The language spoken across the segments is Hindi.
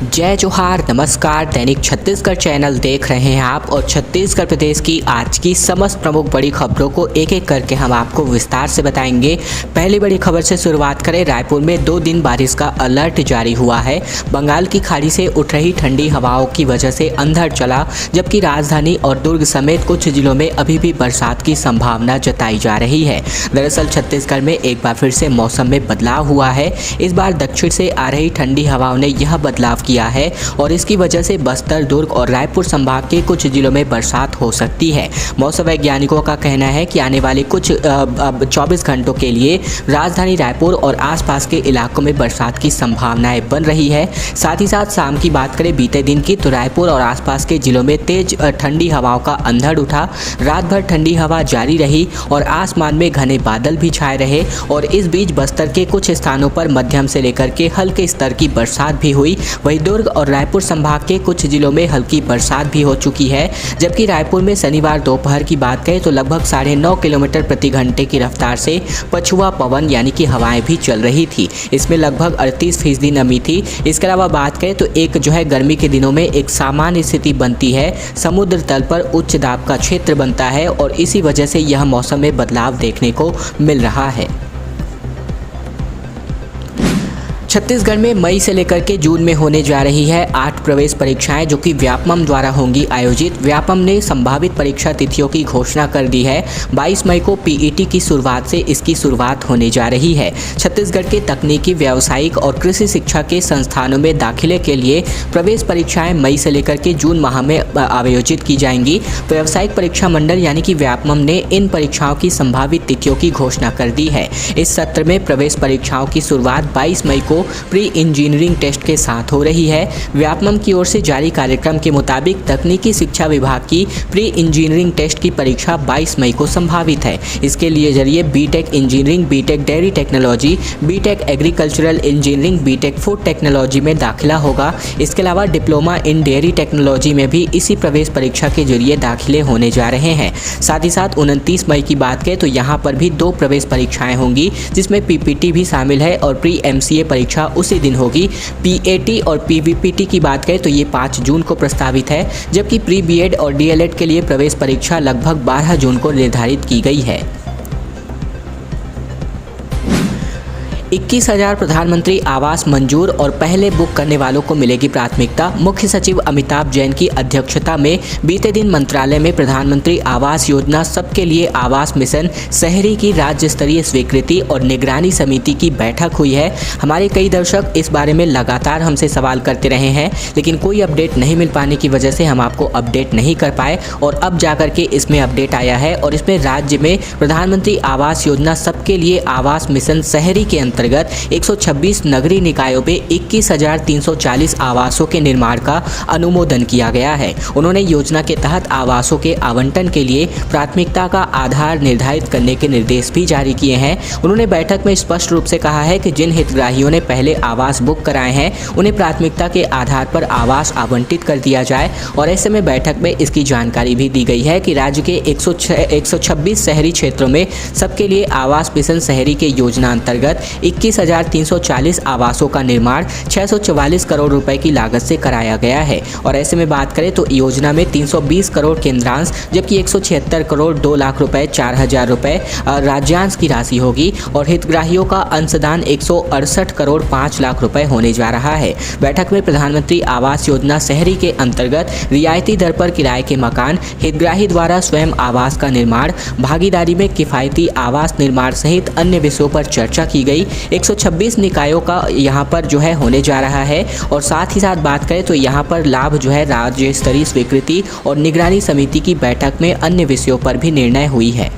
जय जोहार, नमस्कार। दैनिक छत्तीसगढ़ चैनल देख रहे हैं आप और छत्तीसगढ़ प्रदेश की आज की समस्त प्रमुख बड़ी खबरों को एक एक करके हम आपको विस्तार से बताएंगे। पहली बड़ी खबर से शुरुआत करें। रायपुर में 2 दिन बारिश का अलर्ट जारी हुआ है। बंगाल की खाड़ी से उठ रही ठंडी हवाओं की वजह से अंधड़ चला, जबकि राजधानी और दुर्ग समेत कुछ जिलों में अभी भी बरसात की संभावना जताई जा रही है। दरअसल छत्तीसगढ़ में एक बार फिर से मौसम में बदलाव हुआ है। इस बार दक्षिण से आ रही ठंडी हवाओं ने यह बदलाव किया है और इसकी वजह से बस्तर, दुर्ग और रायपुर संभाग के कुछ जिलों में बरसात हो सकती है। मौसम वैज्ञानिकों का कहना है कि आने वाले कुछ 24 घंटों के लिए राजधानी रायपुर और आसपास के इलाकों में बरसात की संभावनाएं बन रही है। साथ ही साथ शाम की बात करें बीते दिन की, तो रायपुर और आसपास के जिलों में तेज ठंडी हवाओं का अंधड़ उठा। रात भर ठंडी हवा जारी रही और आसमान में घने बादल भी छाए रहे और इस बीच बस्तर के कुछ स्थानों पर मध्यम से लेकर के हल्के स्तर की बरसात भी हुई। वहीं दुर्ग और रायपुर संभाग के कुछ जिलों में हल्की बरसात भी हो चुकी है, जबकि रायपुर में शनिवार दोपहर की बात करें तो लगभग 9.5 किलोमीटर प्रति घंटे की रफ्तार से पछुआ पवन यानी कि हवाएं भी चल रही थी। इसमें लगभग 38% नमी थी। इसके अलावा बात करें तो एक गर्मी के दिनों में एक सामान्य स्थिति बनती है, समुद्र तल पर उच्च दाब का क्षेत्र बनता है और इसी वजह से यह मौसम में बदलाव देखने को मिल रहा है। छत्तीसगढ़ में मई से लेकर के जून में होने जा रही है 8 प्रवेश परीक्षाएं, जो कि व्यापमं द्वारा होंगी आयोजित। व्यापमं ने संभावित परीक्षा तिथियों की घोषणा कर दी है। 22 मई को पीईटी की शुरुआत से इसकी शुरुआत होने जा रही है। छत्तीसगढ़ के तकनीकी, व्यावसायिक और कृषि शिक्षा के संस्थानों में दाखिले के लिए प्रवेश परीक्षाएं मई से लेकर के जून माह में आयोजित की जाएंगी। व्यावसायिक परीक्षा मंडल यानी कि व्यापमं ने इन परीक्षाओं की संभावित तिथियों की घोषणा कर दी है। इस सत्र में प्रवेश परीक्षाओं की शुरुआत 22 मई को प्री इंजीनियरिंग टेस्ट के साथ हो रही है। व्यापमं की ओर से जारी कार्यक्रम के मुताबिक तकनीकी शिक्षा विभाग की प्री इंजीनियरिंग टेस्ट की परीक्षा 22 मई को संभावित है। इसके लिए जरिए BTech engineering, BTech dairy technology, BTech agricultural engineering, BTech food technology में दाखिला होगा। इसके अलावा डिप्लोमा इन डेयरी टेक्नोलॉजी में भी इसी प्रवेश परीक्षा के जरिए दाखिले होने जा रहे हैं। साथ ही साथ 29 मई की बात करें तो यहाँ पर भी 2 प्रवेश परीक्षाएं होंगी, जिसमें पीपीटी भी शामिल है और प्री एमसीए परीक्षा उसी दिन होगी। पीएटी और पीवीपीटी की बात करें तो ये 5 जून को प्रस्तावित है, जबकि प्री बीएड और डीएलएड के लिए प्रवेश परीक्षा लगभग 12 जून को निर्धारित की गई है। 21,000 प्रधानमंत्री आवास मंजूर और पहले बुक करने वालों को मिलेगी प्राथमिकता। मुख्य सचिव अमिताभ जैन की अध्यक्षता में बीते दिन मंत्रालय में प्रधानमंत्री आवास योजना सबके लिए आवास मिशन शहरी की राज्य स्तरीय स्वीकृति और निगरानी समिति की बैठक हुई है। हमारे कई दर्शक इस बारे में लगातार हमसे सवाल करते रहे हैं, लेकिन कोई अपडेट नहीं मिल पाने की वजह से हम आपको अपडेट नहीं कर पाए और अब जाकर के इसमें अपडेट आया है और इसमें राज्य में प्रधानमंत्री आवास योजना सबके लिए आवास मिशन शहरी के अंतर्गत 126 नगरीय निकायों में 21,340 आवासों के निर्माण का अनुमोदन किया गया है। उन्होंने योजना के तहत आवासों के आवंटन के लिए प्राथमिकता का आधार निर्धारित करने के निर्देश भी जारी किए हैं। उन्होंने बैठक में स्पष्ट रूप से कहा है कि जिन हितग्राहियों ने पहले आवास बुक कराए हैं उन्हें प्राथमिकता के आधार पर आवास आवंटित कर दिया जाए और ऐसे में बैठक में इसकी जानकारी भी दी गई है कि राज्य के 126 शहरी क्षेत्रों में सबके लिए आवास मिशन शहरी के योजना अंतर्गत 21,340 आवासों का निर्माण 644 करोड़ रुपए की लागत से कराया गया है और ऐसे में बात करें तो योजना में 320 करोड़ केंद्रांश, जबकि 176 करोड़ 2 लाख रुपए 4,000 रुपए राज्यांश की राशि होगी और हितग्राहियों का अंशदान 168 करोड़ 5 लाख रुपए होने जा रहा है। बैठक में प्रधानमंत्री आवास योजना शहरी के अंतर्गत रियायती दर पर किराए के मकान, हितग्राही द्वारा स्वयं आवास का निर्माण, भागीदारी में किफायती आवास निर्माण सहित अन्य विषयों पर चर्चा की गई। 126 निकायों का यहाँ पर होने जा रहा है और साथ ही साथ बात करें तो यहाँ पर लाभ राज्य स्तरीय स्वीकृति और निगरानी समिति की बैठक में अन्य विषयों पर भी निर्णय हुई है।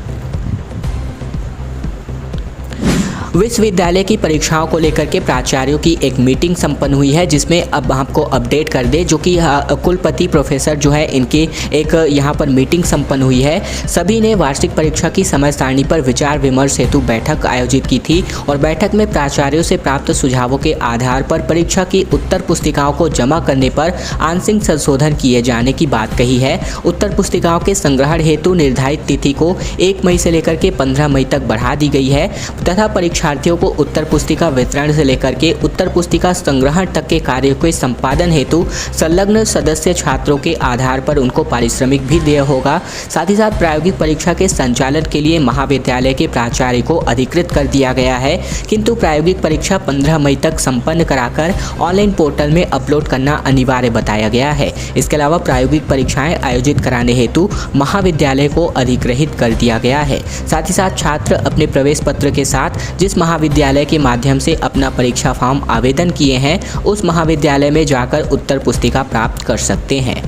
विश्वविद्यालय की परीक्षाओं को लेकर के प्राचार्यों की एक मीटिंग संपन्न हुई है, जिसमें अब आपको अपडेट कर दे, जो कि कुलपति प्रोफेसर इनके एक यहाँ पर मीटिंग संपन्न हुई है। सभी ने वार्षिक परीक्षा की समय सारणी पर विचार विमर्श हेतु बैठक आयोजित की थी और बैठक में प्राचार्यों से प्राप्त सुझावों के आधार पर परीक्षा की उत्तर पुस्तिकाओं को जमा करने पर आंशिक संशोधन किए जाने की बात कही है। उत्तर पुस्तिकाओं के संग्रहण हेतु निर्धारित तिथि को 1 मई से लेकर के 15 मई तक बढ़ा दी गई है तथा परीक्षा परीक्षार्थियों को उत्तर पुस्तिका वितरण से लेकर के उत्तर पुस्तिका संग्रहण तक के कार्य के संपादन हेतु संलग्न सदस्य छात्रों के आधार पर उनको पारिश्रमिक भी देय होगा। साथ ही साथ प्रायोगिक परीक्षा के संचालन के लिए महाविद्यालय के प्राचार्य को अधिकृत कर दिया गया है, किंतु प्रायोगिक परीक्षा 15 मई तक संपन्न कराकर ऑनलाइन पोर्टल में अपलोड करना अनिवार्य बताया गया है। इसके अलावा प्रायोगिक परीक्षाएं आयोजित कराने हेतु महाविद्यालय को अधिग्रहित कर दिया गया है। साथ ही साथ छात्र अपने प्रवेश पत्र के साथ जिस महाविद्यालय के माध्यम से अपना परीक्षा फॉर्म आवेदन किए हैं उस महाविद्यालय में जाकर उत्तर पुस्तिका प्राप्त कर सकते हैं।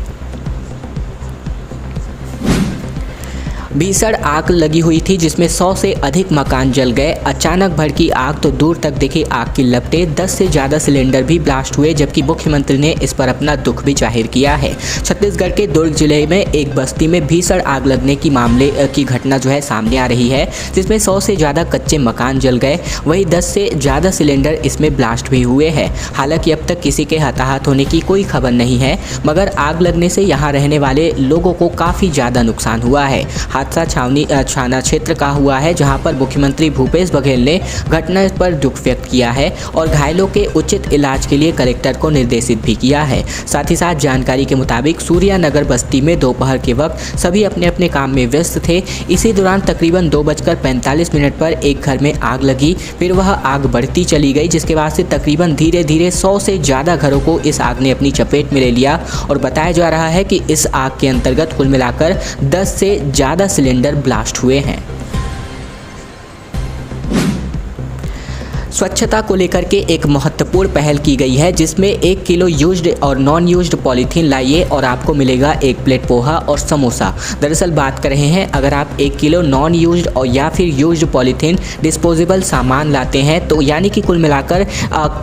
भीषण आग लगी हुई थी जिसमें 100 से अधिक मकान जल गए। अचानक भड़की आग तो दूर तक दिखी आग की लपटें, 10 से ज़्यादा सिलेंडर भी ब्लास्ट हुए, जबकि मुख्यमंत्री ने इस पर अपना दुख भी जाहिर किया है। छत्तीसगढ़ के दुर्ग जिले में एक बस्ती में भीषण आग लगने की मामले की घटना जो है सामने आ रही है, जिसमें 100 से ज़्यादा कच्चे मकान जल गए, वहीं 10 से ज़्यादा सिलेंडर इसमें ब्लास्ट भी हुए हैं। हालांकि अब तक किसी के हताहत होने की कोई खबर नहीं है, मगर आग लगने से यहाँ रहने वाले लोगों को काफ़ी ज़्यादा नुकसान हुआ है। हादसा छावनी थाना क्षेत्र का हुआ है, जहां पर मुख्यमंत्री भूपेश बघेल ने घटना पर दुख व्यक्त किया है और घायलों के उचित इलाज के लिए कलेक्टर को निर्देशित भी किया है। साथ ही साथ जानकारी के मुताबिक सूर्यानगर बस्ती में दोपहर के वक्त सभी अपने अपने काम में व्यस्त थे। इसी दौरान तकरीबन 2:45 पर एक घर में आग लगी, फिर वह आग बढ़ती चली गई, जिसके बाद से तकरीबन धीरे धीरे 100 से ज़्यादा घरों को इस आग ने अपनी चपेट में ले लिया और बताया जा रहा है कि इस आग के अंतर्गत कुल मिलाकर 10 से ज़्यादा सिलेंडर ब्लास्ट हुए हैं। स्वच्छता को लेकर के एक महत्वपूर्ण पहल की गई है, जिसमें 1 किलो यूज्ड और नॉन यूज्ड पॉलीथीन लाइए और आपको मिलेगा 1 प्लेट पोहा और समोसा। दरअसल बात कर रहे हैं, अगर आप 1 किलो नॉन यूज्ड और या फिर यूज्ड पॉलीथीन डिस्पोजेबल सामान लाते हैं, तो यानी कि कुल मिलाकर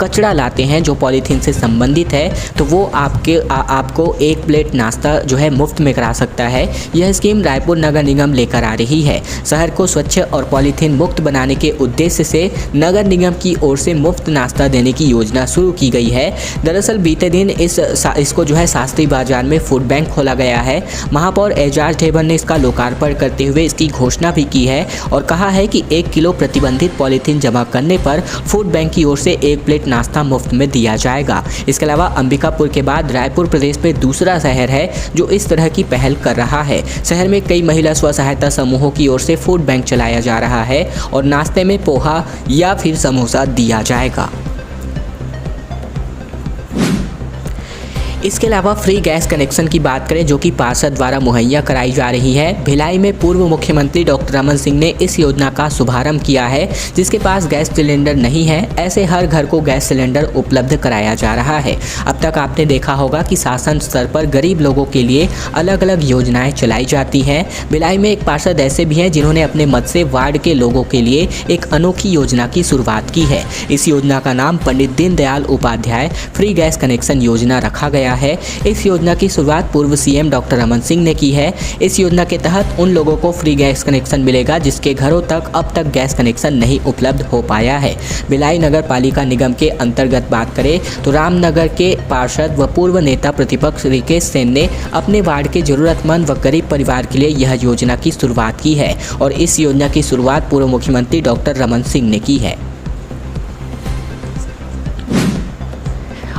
कचरा लाते हैं जो पॉलीथीन से संबंधित है, तो वो आपको 1 प्लेट नाश्ता जो है मुफ्त में करा सकता है। यह स्कीम रायपुर नगर निगम लेकर आ रही है। शहर को स्वच्छ और पॉलीथीन मुक्त बनाने के उद्देश्य से नगर निगम की ओर से मुफ्त नाश्ता देने की योजना शुरू की गई है। दरअसल बीते दिन इसको जो है शास्त्री बाजार में फूड बैंक खोला गया है। महापौर एजाज ढेबर ने इसका लोकार्पण करते हुए इसकी घोषणा भी की है और कहा है कि 1 किलो प्रतिबंधित पॉलीथीन जमा करने पर फूड बैंक की ओर से 1 प्लेट नाश्ता मुफ्त में दिया जाएगा। इसके अलावा अंबिकापुर के बाद रायपुर प्रदेश में दूसरा शहर है जो इस तरह की पहल कर रहा है। शहर में कई महिला स्व सहायता समूहों की ओर से फूड बैंक चलाया जा रहा है और नाश्ते में पोहा या फिर समोसा दिया जाएगा। इसके अलावा फ्री गैस कनेक्शन की बात करें, जो कि पार्षद द्वारा मुहैया कराई जा रही है। भिलाई में पूर्व मुख्यमंत्री डॉक्टर रमन सिंह ने इस योजना का शुभारंभ किया है। जिसके पास गैस सिलेंडर नहीं है, ऐसे हर घर को गैस सिलेंडर उपलब्ध कराया जा रहा है। अब तक आपने देखा होगा कि शासन स्तर पर गरीब लोगों के लिए अलग अलग योजनाएं चलाई जाती हैं। भिलाई में एक पार्षद ऐसे भी हैं जिन्होंने अपने मत से वार्ड के लोगों के लिए एक अनोखी योजना की शुरुआत की है। इस योजना का नाम Pandit Deendayal Upadhyay free gas connection योजना रखा गया है। इस योजना की शुरुआत पूर्व सीएम डॉक्टर रमन सिंह ने की है। इस योजना के तहत उन लोगों को फ्री गैस कनेक्शन मिलेगा जिसके घरों तक अब तक गैस कनेक्शन नहीं उपलब्ध हो पाया है। भिलाई नगर पालिका निगम के अंतर्गत बात करें तो रामनगर के पार्षद व पूर्व नेता प्रतिपक्ष रिकेश सेन ने अपने वार्ड के जरूरतमंद व गरीब परिवार के लिए यह योजना की शुरुआत की है और इस योजना की शुरुआत पूर्व मुख्यमंत्री डॉक्टर रमन सिंह ने की है।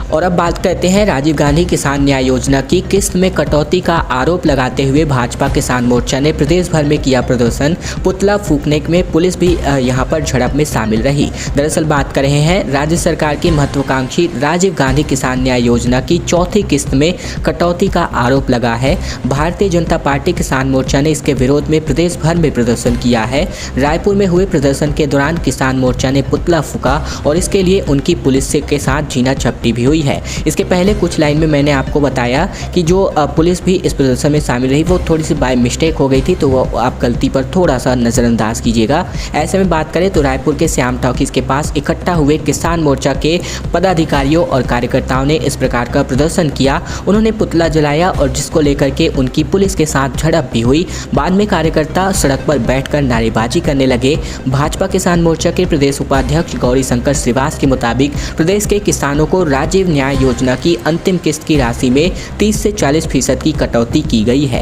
और अब बात करते हैं राजीव गांधी किसान न्याय योजना की किस्त में कटौती का आरोप लगाते हुए भाजपा किसान मोर्चा ने प्रदेश भर में किया प्रदर्शन। पुतला फूंकने में पुलिस भी यहां पर झड़प में शामिल रही। दरअसल बात कर रहे हैं, राज्य सरकार की महत्वाकांक्षी राजीव गांधी किसान न्याय योजना की चौथी किस्त में कटौती का आरोप लगा है। भारतीय जनता पार्टी किसान मोर्चा ने इसके विरोध में प्रदेश भर में प्रदर्शन किया है। रायपुर में हुए प्रदर्शन के दौरान किसान मोर्चा ने पुतला फूंका और इसके लिए उनकी पुलिस के साथ जीना झपटी भी हुई है। इसके पहले कुछ लाइन में मैंने आपको बताया कि जो पुलिस भी इस प्रदर्शन में शामिल रही वो थोड़ी सी बाय मिस्टेक हो गई थी, तो वो आप गलती पर थोड़ा सा नज़रअंदाज कीजिएगा। ऐसे में बात करें तो रायपुर के श्याम टॉकीज के पास इकट्ठा हुए किसान मोर्चा के पदाधिकारियों और कार्यकर्ताओं ने इस प्रकार का प्रदर्शन किया। उन्होंने पुतला जलाया और जिसको लेकर के उनकी पुलिस के साथ झड़प भी हुई। बाद में कार्यकर्ता सड़क पर बैठकर नारेबाजी करने लगे। भाजपा किसान मोर्चा के प्रदेश उपाध्यक्ष गौरी शंकर श्रीवास के मुताबिक प्रदेश के किसानों को राजीव न्याय योजना की अंतिम किस्त की राशि में 30 से 40% की कटौती की गई है।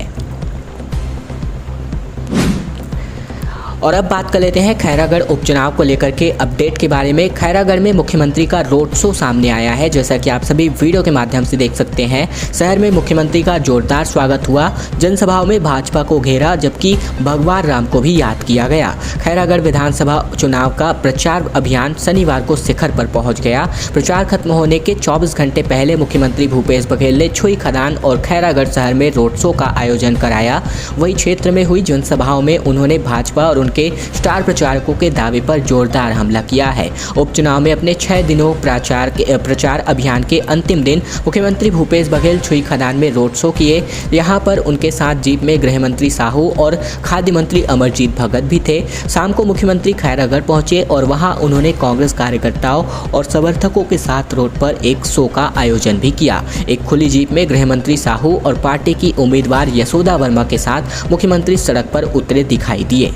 और अब बात कर लेते हैं खैरागढ़ उपचुनाव को लेकर के अपडेट के बारे में। खैरागढ़ में मुख्यमंत्री का रोड शो सामने आया है। जैसा कि आप सभी वीडियो के माध्यम से देख सकते हैं, शहर में मुख्यमंत्री का जोरदार स्वागत हुआ। जनसभाओं में भाजपा को घेरा, जबकि भगवान राम को भी याद किया गया। खैरागढ़ विधानसभा चुनाव का प्रचार अभियान शनिवार को शिखर पर पहुंच गया। प्रचार खत्म होने के 24 घंटे पहले मुख्यमंत्री भूपेश बघेल ने छुई खदान और खैरागढ़ शहर में रोड शो का आयोजन कराया। वही क्षेत्र में हुई जनसभाओं में उन्होंने भाजपा और उनके स्टार प्रचारकों के दावे पर जोरदार हमला किया है। उपचुनाव में अपने 6 दिनों प्रचार अभियान के अंतिम दिन मुख्यमंत्री भूपेश बघेल छुई खदान में रोड शो किए। यहां पर उनके साथ जीप में गृह मंत्री साहू और खाद्य मंत्री अमरजीत भगत भी थे। शाम को मुख्यमंत्री खैरागढ़ पहुंचे और वहां उन्होंने कांग्रेस कार्यकर्ताओं और समर्थकों के साथ रोड पर एक शो का आयोजन भी किया। एक खुली जीप में गृह मंत्री साहू और पार्टी की उम्मीदवार यशोदा वर्मा के साथ मुख्यमंत्री सड़क पर उतरे दिखाई दिए।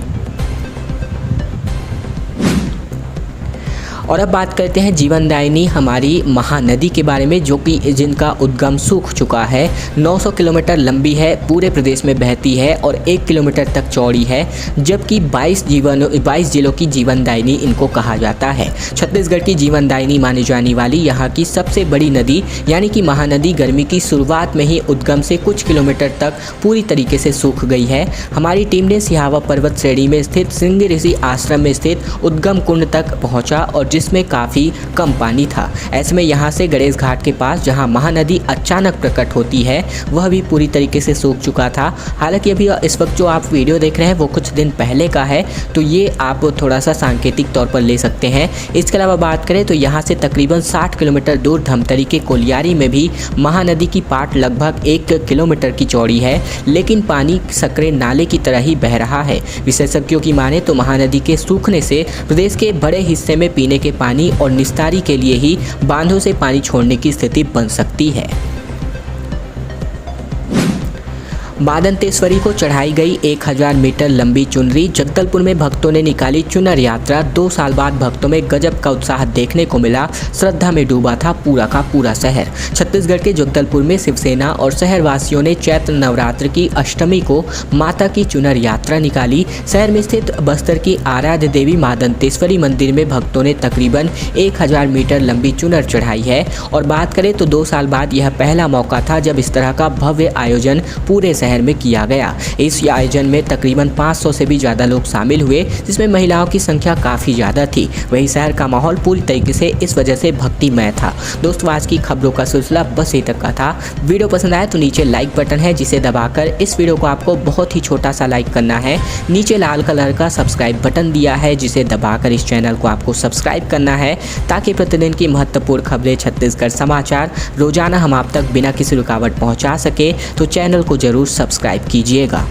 और अब बात करते हैं जीवनदायिनी हमारी महानदी के बारे में, जो कि जिनका उद्गम सूख चुका है। 900 किलोमीटर लंबी है, पूरे प्रदेश में बहती है और 1 किलोमीटर तक चौड़ी है, जबकि 22 जिलों की जीवनदायिनी इनको कहा जाता है। छत्तीसगढ़ की जीवनदायिनी मानी जाने वाली यहाँ की सबसे बड़ी नदी यानी कि महानदी गर्मी की शुरुआत में ही उद्गम से कुछ किलोमीटर तक पूरी तरीके से सूख गई है। हमारी टीम ने सिहावा पर्वत श्रेणी में स्थित सिंह ऋषि आश्रम में स्थित उद्गम कुंड तक पहुँचा और जिसमें काफ़ी कम पानी था। ऐसे में यहाँ से गणेश घाट के पास जहाँ महानदी अचानक प्रकट होती है, वह भी पूरी तरीके से सूख चुका था। हालांकि अभी इस वक्त जो आप वीडियो देख रहे हैं वो कुछ दिन पहले का है, तो ये आप थोड़ा सा सांकेतिक तौर पर ले सकते हैं। इसके अलावा बात करें तो यहाँ से तकरीबन 60 किलोमीटर दूर धमतरी के कोलियारी में भी महानदी की पाट लगभग 1 किलोमीटर की चौड़ी है, लेकिन पानी सकरे नाले की तरह ही बह रहा है। विशेषज्ञों की माने तो महानदी के सूखने से प्रदेश के बड़े हिस्से में पीने के पानी और निस्तारी के लिए ही बांधों से पानी छोड़ने की स्थिति बन सकती है। बादंतेश्वरी को चढ़ाई गई 1000 मीटर लंबी चुनरी। जगदलपुर में भक्तों ने निकाली चुनर यात्रा। 2 साल बाद भक्तों में गजब का उत्साह देखने को मिला। श्रद्धा में डूबा था पूरा का पूरा शहर। छत्तीसगढ़ के जगदलपुर में शिवसेना और शहरवासियों ने चैत्र नवरात्र की अष्टमी को माता की चुनर यात्रा निकाली। शहर में स्थित बस्तर की आराध्य देवी मां दंतेश्वरी मंदिर में भक्तों ने तकरीबन 1000 मीटर लंबी चुनर चढ़ाई है। और बात करें तो 2 साल बाद यह पहला मौका था जब इस तरह का भव्य आयोजन पूरे शहर में किया गया। इस आयोजन में तकरीबन 500 से भी ज़्यादा लोग शामिल हुए, जिसमें महिलाओं की संख्या काफ़ी ज़्यादा थी। वहीं शहर का माहौल पूरी तरीके से इस वजह से भक्तिमय था। दोस्तों, आज की खबरों का सिलसिला बस यहीं तक का था। वीडियो पसंद आया तो नीचे लाइक बटन है, जिसे दबाकर इस वीडियो को आपको बहुत ही छोटा सा लाइक करना है। नीचे लाल कलर का सब्सक्राइब बटन दिया है, जिसे दबाकर इस चैनल को आपको सब्सक्राइब करना है, ताकि प्रतिदिन की महत्वपूर्ण खबरें, छत्तीसगढ़ समाचार रोजाना हम आप तक बिना किसी रुकावट पहुँचा सके। तो चैनल को जरूर सब्सक्राइब कीजिएगा।